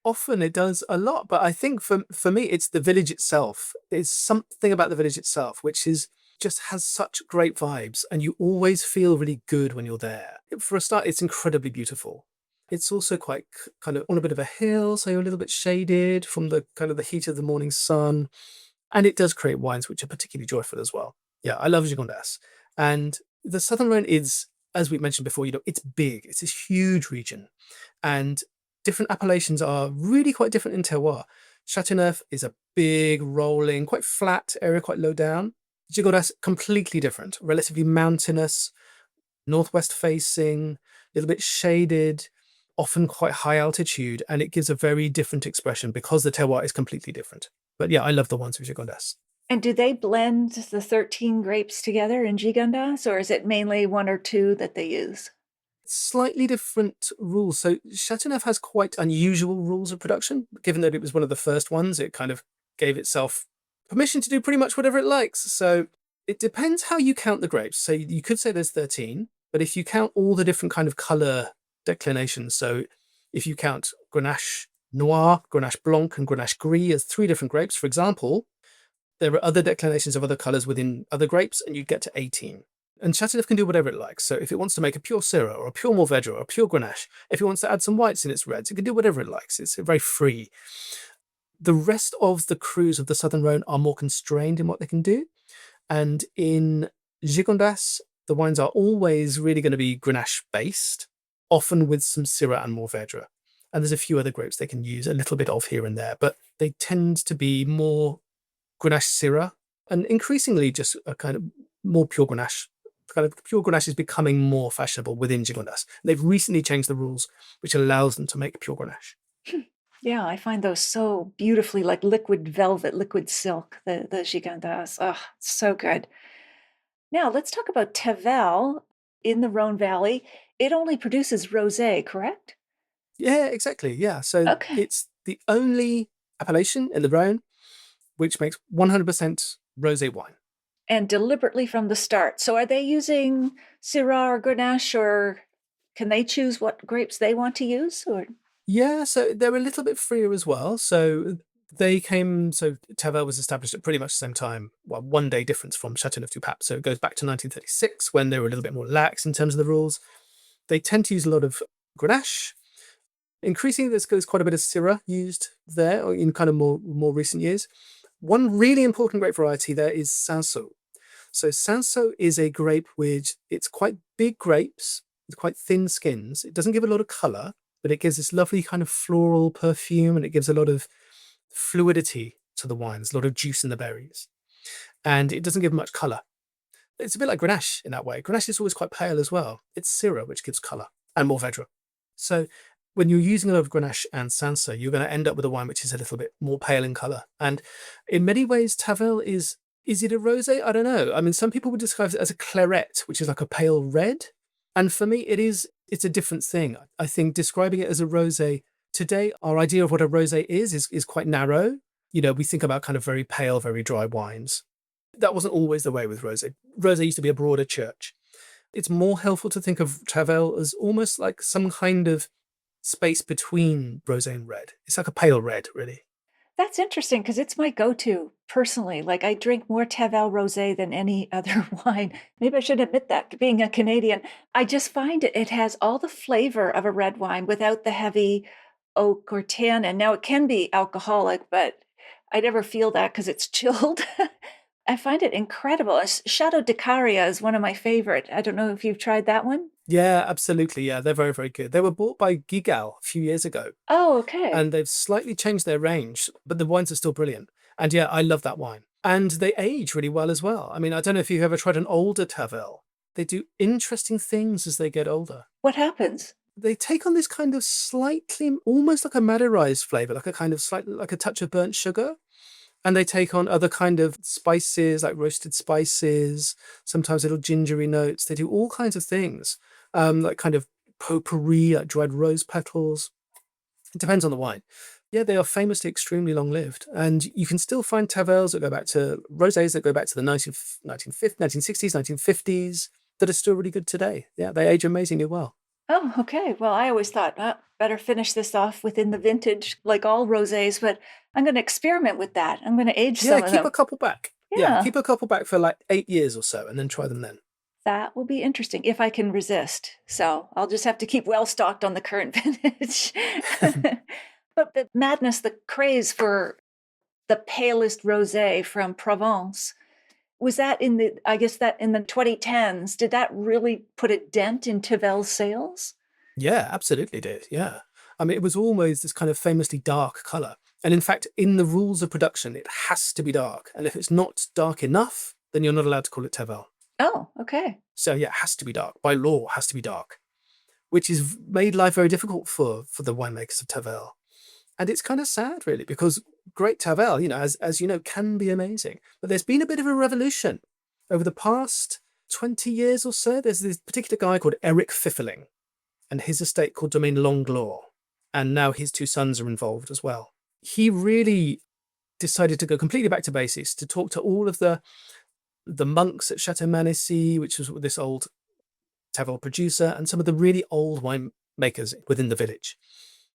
Often it does a lot, but I think for me, it's the village itself. There's something about the village itself, which is just has such great vibes, and you always feel really good when you're there. For a start, it's incredibly beautiful. It's also quite kind of on a bit of a hill, so you're a little bit shaded from the kind of the heat of the morning sun. And it does create wines which are particularly joyful as well. Yeah, I love Gigondas. And the Southern Rhone is, as we mentioned before, it's big. It's this huge region. And different appellations are really quite different in terroir. Châteauneuf is a big, rolling, quite flat area, quite low down. Gigondas, completely different, relatively mountainous, northwest facing, a little bit shaded, often quite high altitude, and it gives a very different expression because the terroir is completely different. But yeah, I love the ones with Gigondas. And do they blend the 13 grapes together in gigondas, or is it mainly one or two that they use? Slightly different rules. So Châteauneuf has quite unusual rules of production. Given that it was one of the first ones, it kind of gave itself permission to do pretty much whatever it likes. So it depends how you count the grapes. So you could say there's 13, but if you count all the different kind of color declinations, so if you count Grenache, Noir, Grenache Blanc, and Grenache Gris as 3 different grapes. For example, there are other declinations of other colours within other grapes, and you get to 18. And Châteauneuf can do whatever it likes. So if it wants to make a pure Syrah or a pure Mourvèdre or a pure Grenache, if it wants to add some whites in its reds, it can do whatever it likes. It's very free. The rest of the crus of the Southern Rhone are more constrained in what they can do. And in Gigondas, the wines are always really going to be Grenache based, often with some Syrah and Mourvèdre. And there's a few other grapes they can use a little bit of here and there, but they tend to be more Grenache Syrah and increasingly just a kind of more pure Grenache. Kind of pure Grenache is becoming more fashionable within Gigondas. They've recently changed the rules, which allows them to make pure Grenache. Yeah, I find those so beautifully like liquid velvet, liquid silk, the Gigondas. Oh, so good. Now let's talk about Tavel in the Rhone Valley. It only produces rosé, correct? Yeah, exactly. Yeah. So Okay. it's the only appellation in the Rhone which makes 100% rosé wine. And deliberately from the start. So are they using Syrah or Grenache, or can they choose what grapes they want to use? Or Yeah, so they're a little bit freer as well. So Tavel was established at pretty much the same time, well, 1 day difference from Châteauneuf du Pape. So it goes back to 1936 when they were a little bit more lax in terms of the rules. They tend to use a lot of Grenache. Increasingly, there's quite a bit of Syrah used there in kind of more recent years. One really important grape variety there is Cinsault. So Cinsault is a grape which it's quite big grapes with quite thin skins. It doesn't give a lot of colour, but it gives this lovely kind of floral perfume, and it gives a lot of fluidity to the wines, a lot of juice in the berries. And it doesn't give much colour. It's a bit like Grenache in that way. Grenache is always quite pale as well. It's Syrah which gives colour, and Mourvèdre. So when you're using a lot of Grenache and Cinsault, you're going to end up with a wine which is a little bit more pale in colour. And in many ways, Tavel is it a rosé? I don't know. I mean, some people would describe it as a claret, which is like a pale red. And for me, it's a different thing. I think describing it as a rosé, today, our idea of what a rosé is quite narrow. You know, we think about kind of very pale, very dry wines. That wasn't always the way with rosé. Rosé used to be a broader church. It's more helpful to think of Tavel as almost like some kind of space between rosé and red. It's like a pale red, really. that's interesting because it's my go-to personally. Like I drink more Tavel rosé than any other wine. Maybe I should admit that, being a Canadian. I just find it has all the flavor of a red wine without the heavy oak or tannin. Now it can be alcoholic, but I never feel that because it's chilled. I find it incredible. Chateau de Caria is one of my favorite. I don't know if you've tried that one. Yeah, absolutely. Yeah, they're very, very good. They were bought by Gigal a few years ago, Oh, okay. and they've slightly changed their range, but the wines are still brilliant. And yeah, I love that wine. And they age really well as well. I mean, I don't know if you've ever tried an older Tavel. They do interesting things as they get older. What happens? They take on this kind of slightly, almost like a Madeirized flavor, like a kind of slightly, like a touch of burnt sugar. And they take on other kind of spices, like roasted spices, sometimes little gingery notes. They do all kinds of things, like kind of potpourri, like dried rose petals. It depends on the wine. Yeah, they are famously extremely long-lived. And you can still find Tavels that go back to rosés that go back to the 1960s, 1950s that are still really good today. Yeah, they age amazingly well. Oh, okay. Well, I always thought, better finish this off within the vintage, like all rosés, but I'm going to experiment with that. I'm going to age Yeah, some of keep them. a couple back. Yeah. Keep a couple back for like 8 years or so and then try them then. That will be interesting if I can resist. So I'll just have to keep well stocked on the current vintage. But the madness, the craze for the palest rosé from Provence, was that I guess that in the 2010s, did that really put a dent in Tavel's sales? Yeah, absolutely did. Yeah. I mean, it was always this kind of famously dark color. And in fact, in the rules of production, it has to be dark. And if it's not dark enough, then you're not allowed to call it Tavel. Oh, okay. So yeah, it has to be dark. By law, it has to be dark, which has made life very difficult for the winemakers of Tavel. And it's kind of sad, really, because great Tavel, you know, as you know, can be amazing. But there's been a bit of a revolution over the past 20 years or so. There's this particular guy called Eric Pfifferling and his estate called Domaine Langlois. And now his 2 sons are involved as well. He really decided to go completely back to basics, to talk to all of the monks at Chateau Manesy, which was this old Tavel producer, and some of the really old winemakers within the village,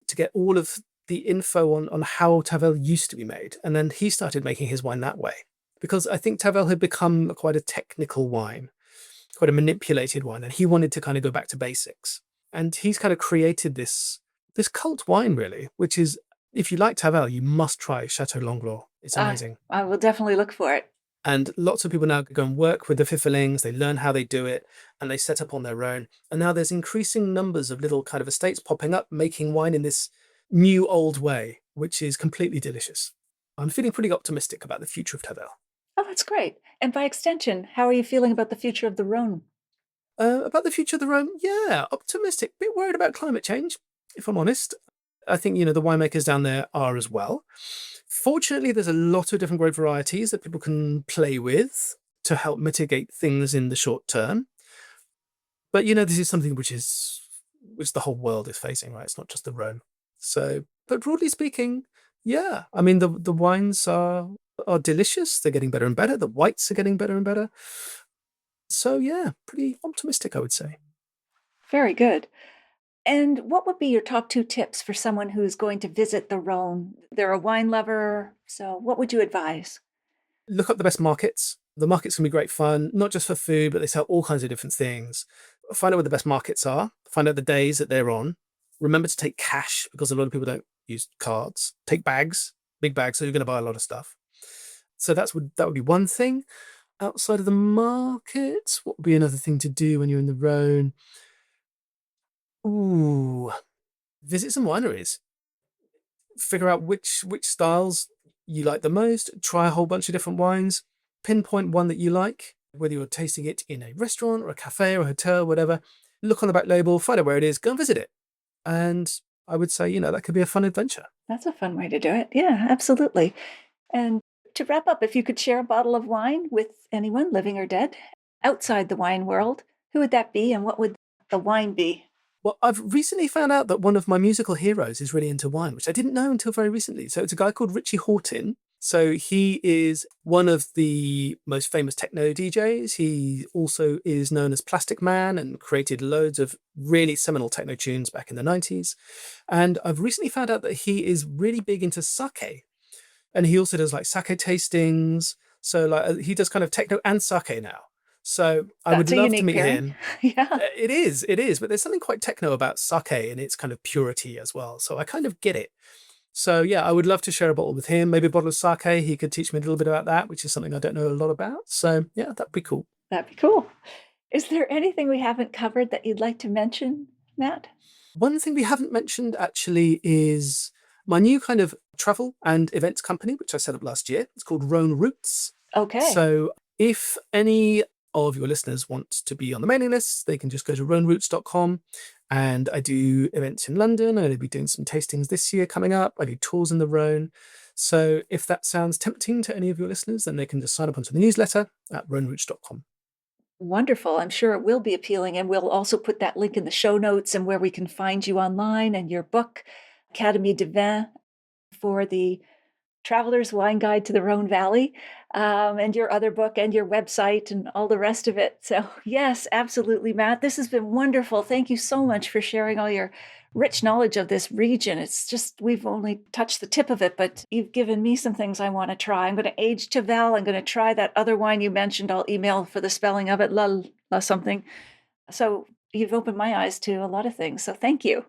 to get all of the info on how Tavel used to be made. And then he started making his wine that way. Because I think Tavel had become quite a technical wine, quite a manipulated wine, and he wanted to kind of go back to basics. And he's kind of created this cult wine, really, which is, if you like Tavel, you must try Chateau Langlois. It's amazing. I will definitely look for it. And lots of people now go and work with the Pfifferlings, they learn how they do it, and they set up on their own. And now there's increasing numbers of little kind of estates popping up, making wine in this new old way, which is completely delicious. I'm feeling pretty optimistic about the future of Tavel. Oh, that's great. And by extension, how are you feeling about the future of the Rhone? About the future of the Rhone, yeah, optimistic. Bit worried about climate change, if I'm honest. I think, the winemakers down there are as well. Fortunately, there's a lot of different grape varieties that people can play with to help mitigate things in the short term. But, this is something which the whole world is facing, right? It's not just the Rhone. So, but broadly speaking, yeah, I mean, the wines are delicious. They're getting better and better. The whites are getting better and better. So, yeah, pretty optimistic, I would say. Very good. And what would be your top 2 tips for someone who's going to visit the Rhone? They're a wine lover, so what would you advise? Look up the best markets. The markets can be great fun, not just for food, but they sell all kinds of different things. Find out where the best markets are. Find out the days that they're on. Remember to take cash, because a lot of people don't use cards. Take bags, big bags, so you're going to buy a lot of stuff. So that would be one thing. Outside of the markets, what would be another thing to do when you're in the Rhone? Ooh, visit some wineries. Figure out which styles you like the most. Try a whole bunch of different wines. Pinpoint one that you like, whether you're tasting it in a restaurant or a cafe or a hotel, whatever. Look on the back label, find out where it is, go and visit it. And I would say, that could be a fun adventure. That's a fun way to do it. Yeah, absolutely. And to wrap up, if you could share a bottle of wine with anyone, living or dead, outside the wine world, who would that be and what would the wine be? Well, I've recently found out that one of my musical heroes is really into wine, which I didn't know until very recently. So it's a guy called Richie Hawtin. So he is one of the most famous techno DJs. He also is known as Plastic Man and created loads of really seminal techno tunes back in the 90s. And I've recently found out that he is really big into sake. And he also does like sake tastings. So like he does kind of techno and sake now. So I would love to meet him. Yeah. It is. But there's something quite techno about sake and its kind of purity as well. So I kind of get it. So yeah, I would love to share a bottle with him. Maybe a bottle of sake. He could teach me a little bit about that, which is something I don't know a lot about. So yeah, that'd be cool. That'd be cool. Is there anything we haven't covered that you'd like to mention, Matt? One thing we haven't mentioned actually is my new kind of travel and events company, which I set up last year. It's called Rhone Routes. Okay. So if any of your listeners want to be on the mailing list, they can just go to rhoneroutes.com. And I do events in London. I'm going to be doing some tastings this year coming up. I do tours in the Rhone. So if that sounds tempting to any of your listeners, then they can just sign up onto the newsletter at rhoneroutes.com. Wonderful. I'm sure it will be appealing. And we'll also put that link in the show notes and where we can find you online and your book, Académie de Vin, for the Traveler's Wine Guide to the Rhone Valley, and your other book and your website and all the rest of it. So yes, absolutely, Matt. This has been wonderful. Thank you so much for sharing all your rich knowledge of this region. It's just, we've only touched the tip of it, but you've given me some things I want to try. I'm going to age Tavel. I'm going to try that other wine you mentioned. I'll email for the spelling of it, la something. So you've opened my eyes to a lot of things. So thank you.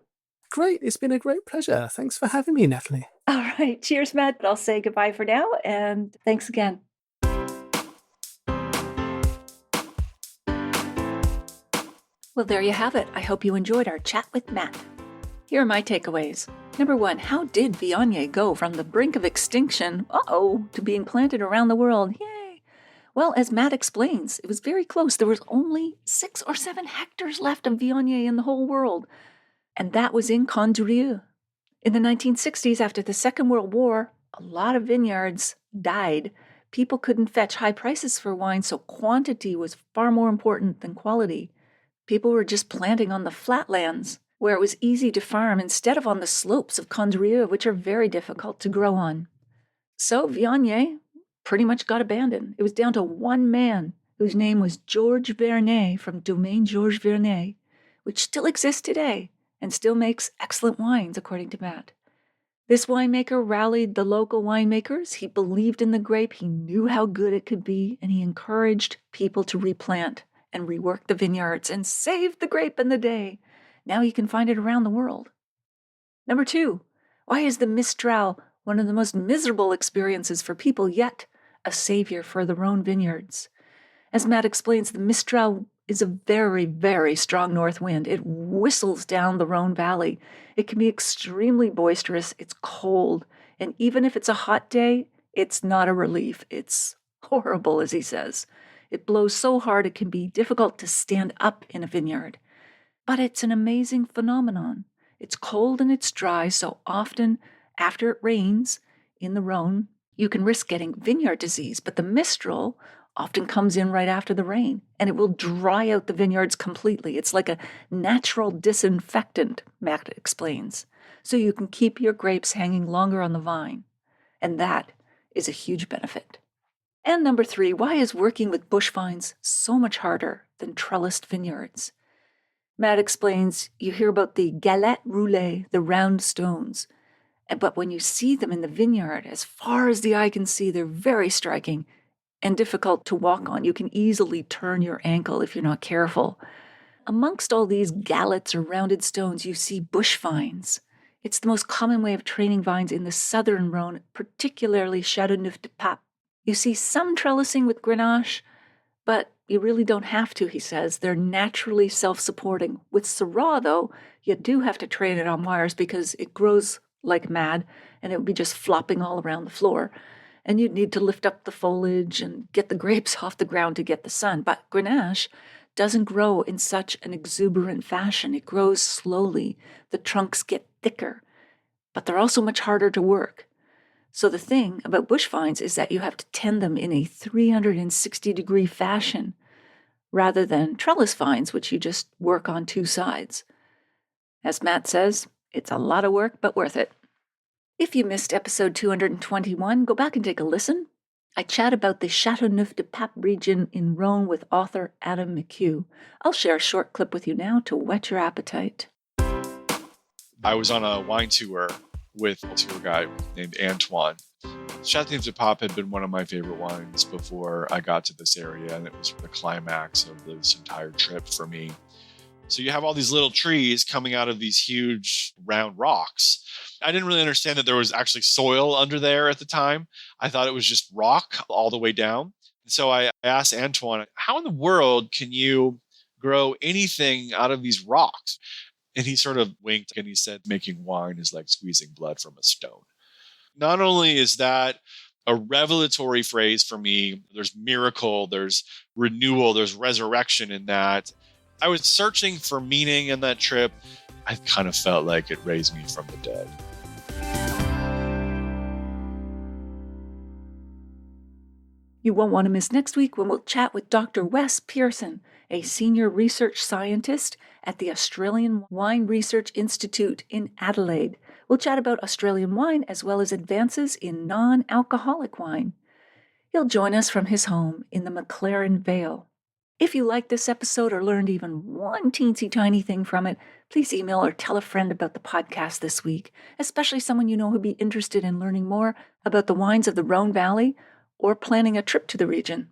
Great. It's been a great pleasure. Thanks for having me, Natalie. All right. Cheers, Matt. I'll say goodbye for now. And thanks again. Well, there you have it. I hope you enjoyed our chat with Matt. Here are my takeaways. Number 1, how did Viognier go from the brink of extinction, to being planted around the world? Yay! Well, as Matt explains, it was very close. There was only 6 or 7 hectares left of Viognier in the whole world. And that was in Condrieu. In the 1960s, after the Second World War, a lot of vineyards died. People couldn't fetch high prices for wine, so quantity was far more important than quality. People were just planting on the flatlands, where it was easy to farm, instead of on the slopes of Condrieu, which are very difficult to grow on. So Viognier pretty much got abandoned. It was down to one man, whose name was Georges Vernet from Domaine Georges Vernet, which still exists today and still makes excellent wines, according to Matt. This winemaker rallied the local winemakers. He believed in the grape. He knew how good it could be, and he encouraged people to replant and rework the vineyards and save the grape in the day. Now you can find it around the world. Number 2, why is the Mistral one of the most miserable experiences for people, yet a savior for the Rhone vineyards? As Matt explains, the Mistral is a very, very strong north wind. It whistles down the Rhone Valley. It can be extremely boisterous. It's cold. And even if it's a hot day, it's not a relief. It's horrible, as he says. It blows so hard it can be difficult to stand up in a vineyard. But it's an amazing phenomenon. It's cold and it's dry, so often after it rains in the Rhone, you can risk getting vineyard disease. But the Mistral often comes in right after the rain, and it will dry out the vineyards completely. It's like a natural disinfectant, Matt explains, so you can keep your grapes hanging longer on the vine. And that is a huge benefit. And number 3, why is working with bush vines so much harder than trellised vineyards? Matt explains, you hear about the galets roulés, the round stones, but when you see them in the vineyard, as far as the eye can see, they're very striking and difficult to walk on. You can easily turn your ankle if you're not careful. Amongst all these galets or rounded stones, you see bush vines. It's the most common way of training vines in the southern Rhône, particularly Châteauneuf du Pape. You see some trellising with Grenache, but you really don't have to, he says. They're naturally self-supporting. With Syrah, though, you do have to train it on wires because it grows like mad, and it would be just flopping all around the floor. And you'd need to lift up the foliage and get the grapes off the ground to get the sun. But Grenache doesn't grow in such an exuberant fashion. It grows slowly. The trunks get thicker, but they're also much harder to work. So the thing about bush vines is that you have to tend them in a 360-degree fashion rather than trellis vines, which you just work on 2 sides. As Matt says, it's a lot of work, but worth it. If you missed episode 221, go back and take a listen. I chat about the Châteauneuf du Pape region in Rhône with author Adam McHugh. I'll share a short clip with you now to whet your appetite. I was on a wine tour with a tour guide named Antoine. Châteauneuf du Pape had been one of my favorite wines before I got to this area, and it was the climax of this entire trip for me. So you have all these little trees coming out of these huge round rocks. I didn't really understand that there was actually soil under there at the time. I thought it was just rock all the way down. So I asked Antoine, how in the world can you grow anything out of these rocks? And he sort of winked and he said, making wine is like squeezing blood from a stone. Not only is that a revelatory phrase for me, there's miracle, there's renewal, there's resurrection in that. I was searching for meaning in that trip. I kind of felt like it raised me from the dead. You won't want to miss next week when we'll chat with Dr. Wes Pearson, a senior research scientist at the Australian Wine Research Institute in Adelaide. We'll chat about Australian wine as well as advances in non-alcoholic wine. He'll join us from his home in the McLaren Vale. If you liked this episode or learned even one teensy tiny thing from it, please email or tell a friend about the podcast this week, especially someone you know who'd be interested in learning more about the wines of the Rhone Valley or planning a trip to the region.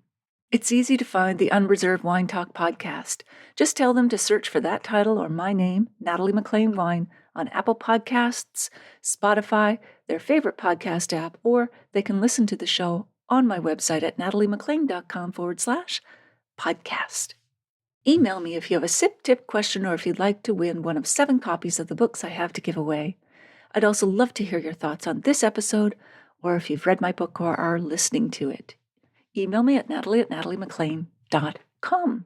It's easy to find the Unreserved Wine Talk podcast. Just tell them to search for that title or my name, Natalie McLean Wine, on Apple Podcasts, Spotify, their favorite podcast app, or they can listen to the show on my website at nataliemclean.com/podcast. Email me if you have a sip tip question or if you'd like to win one of 7 copies of the books I have to give away. I'd also love to hear your thoughts on this episode or if you've read my book or are listening to it. Email me at natalie@nataliemclean.com.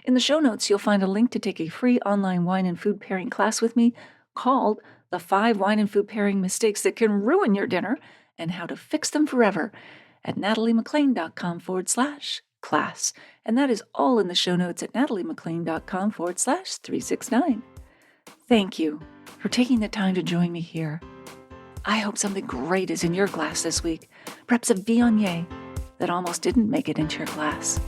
In the show notes, you'll find a link to take a free online wine and food pairing class with me called The 5 Wine and Food Pairing Mistakes That Can Ruin Your Dinner and How to Fix Them Forever at nataliemclean.com/class. And that is all in the show notes at nataliemclean.com/369. Thank you for taking the time to join me here. I hope something great is in your glass this week, perhaps a Viognier that almost didn't make it into your glass.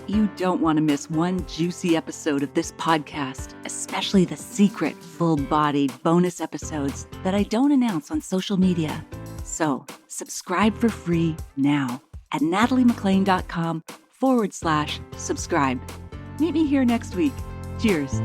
You don't want to miss one juicy episode of this podcast, especially the secret, full-bodied bonus episodes that I don't announce on social media. So, subscribe for free now at nataliemclean.com/subscribe. Meet me here next week. Cheers.